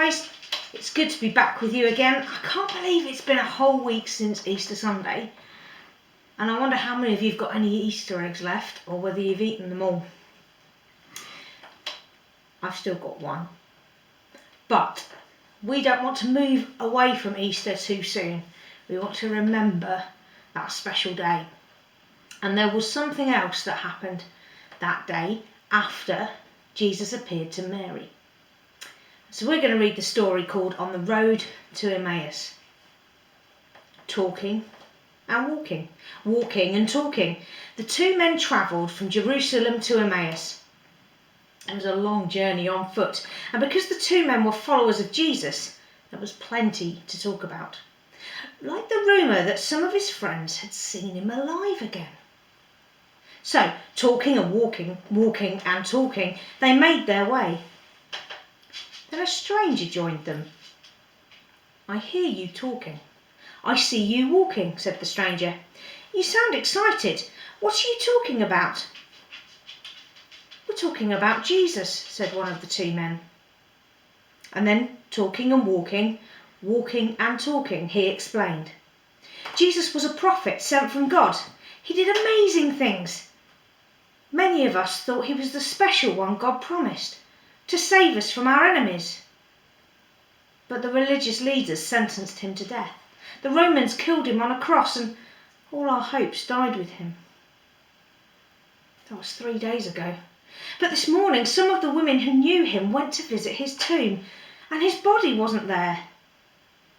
guys, it's good to be back with you again. I can't believe it's been a whole week since Easter Sunday, and I wonder how many of you have got any Easter eggs left, or whether you've eaten them all. I've still got one, but we don't want to move away from Easter too soon. We want to remember that special day. And there was something else that happened that day after Jesus appeared to Mary. So we're going to read the story called On the Road to Emmaus. Talking and walking. Walking and talking. The two men travelled from Jerusalem to Emmaus. It was a long journey on foot, and because the two men were followers of Jesus, there was plenty to talk about. Like the rumour that some of his friends had seen him alive again. So, talking and walking and talking, they made their way. Then a stranger joined them. "I hear you talking. I see you walking," said the stranger. "You sound excited. What are you talking about?" "We're talking about Jesus," said one of the two men. And then, talking and walking and talking, he explained. Jesus was a prophet sent from God. He did amazing things. Many of us thought he was the special one God promised, to save us from our enemies. But the religious leaders sentenced him to death. The Romans killed him on a cross, and all our hopes died with him. That was 3 days ago. But this morning, some of the women who knew him went to visit his tomb, and his body wasn't there.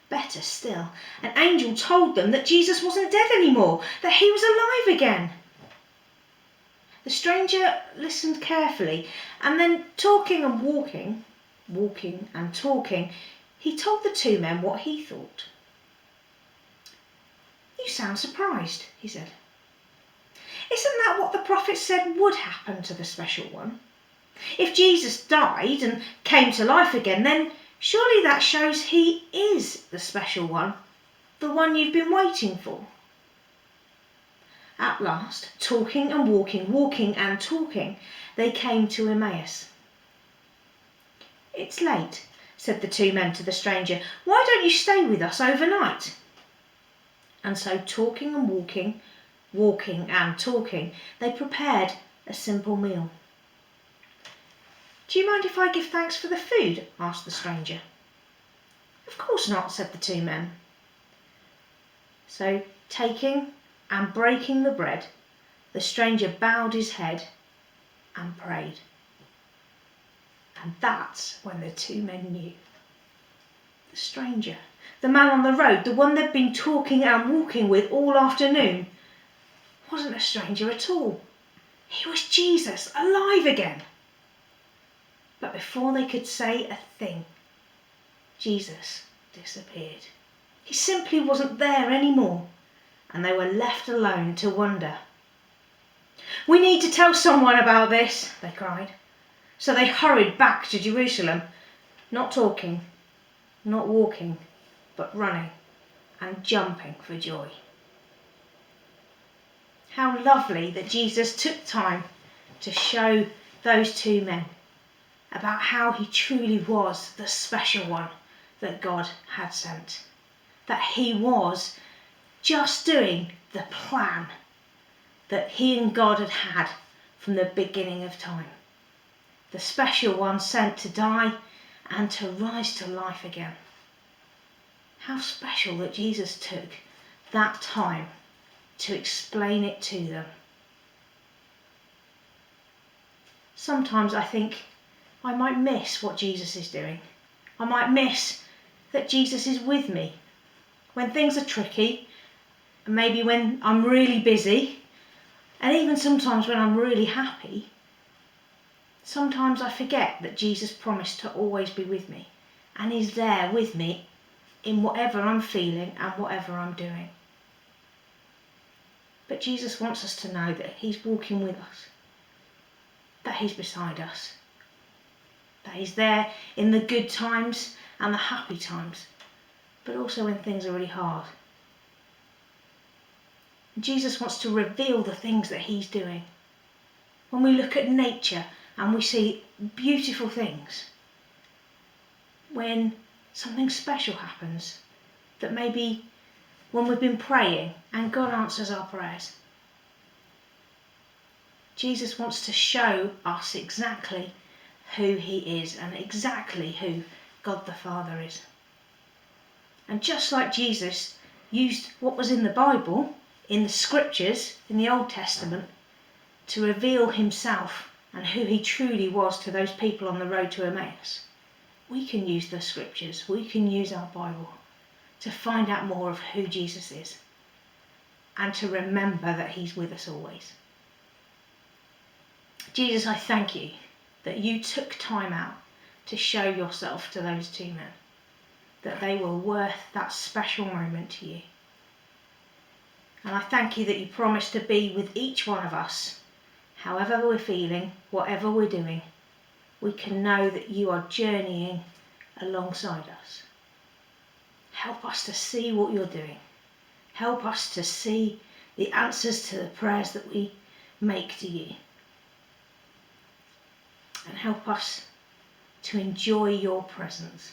Better still, an angel told them that Jesus wasn't dead anymore, that he was alive again. The stranger listened carefully, and then talking and walking and talking, he told the two men what he thought. "You sound surprised," he said. "Isn't that what the prophet said would happen to the special one? If Jesus died and came to life again, then surely that shows he is the special one, the one you've been waiting for." At last, talking and walking and talking, they came to Emmaus. "It's late," said the two men to the stranger. "Why don't you stay with us overnight?" And so, talking and walking and talking, they prepared a simple meal. "Do you mind if I give thanks for the food?" asked the stranger. "Of course not," said the two men. So, taking and breaking the bread, the stranger bowed his head and prayed. And that's when the two men knew. The stranger, the man on the road, the one they'd been talking and walking with all afternoon, wasn't a stranger at all. He was Jesus, alive again. But before they could say a thing, Jesus disappeared. He simply wasn't there anymore, and they were left alone to wonder. "We need to tell someone about this," they cried. So they hurried back to Jerusalem, not talking, not walking, but running and jumping for joy. How lovely that Jesus took time to show those two men about how he truly was the special one that God had sent. That he was just doing the plan that he and God had had from the beginning of time. The special one sent to die and to rise to life again. How special that Jesus took that time to explain it to them. Sometimes I think I might miss what Jesus is doing. I might miss that Jesus is with me when things are tricky, and maybe when I'm really busy, and even sometimes when I'm really happy. Sometimes I forget that Jesus promised to always be with me, and he's there with me in whatever I'm feeling and whatever I'm doing. But Jesus wants us to know that he's walking with us, that he's beside us, that he's there in the good times and the happy times, but also when things are really hard. Jesus wants to reveal the things that he's doing. When we look at nature and we see beautiful things, when something special happens, that maybe when we've been praying and God answers our prayers. Jesus wants to show us exactly who he is and exactly who God the Father is. And just like Jesus used what was in the Bible, in the scriptures, in the Old Testament, to reveal himself and who he truly was to those people on the road to Emmaus, we can use the scriptures, we can use our Bible to find out more of who Jesus is and to remember that he's with us always. Jesus, I thank you that you took time out to show yourself to those two men, that they were worth that special moment to you. And I thank you that you promised to be with each one of us, however we're feeling, whatever we're doing. We can know that you are journeying alongside us. Help us to see what you're doing. Help us to see the answers to the prayers that we make to you. And help us to enjoy your presence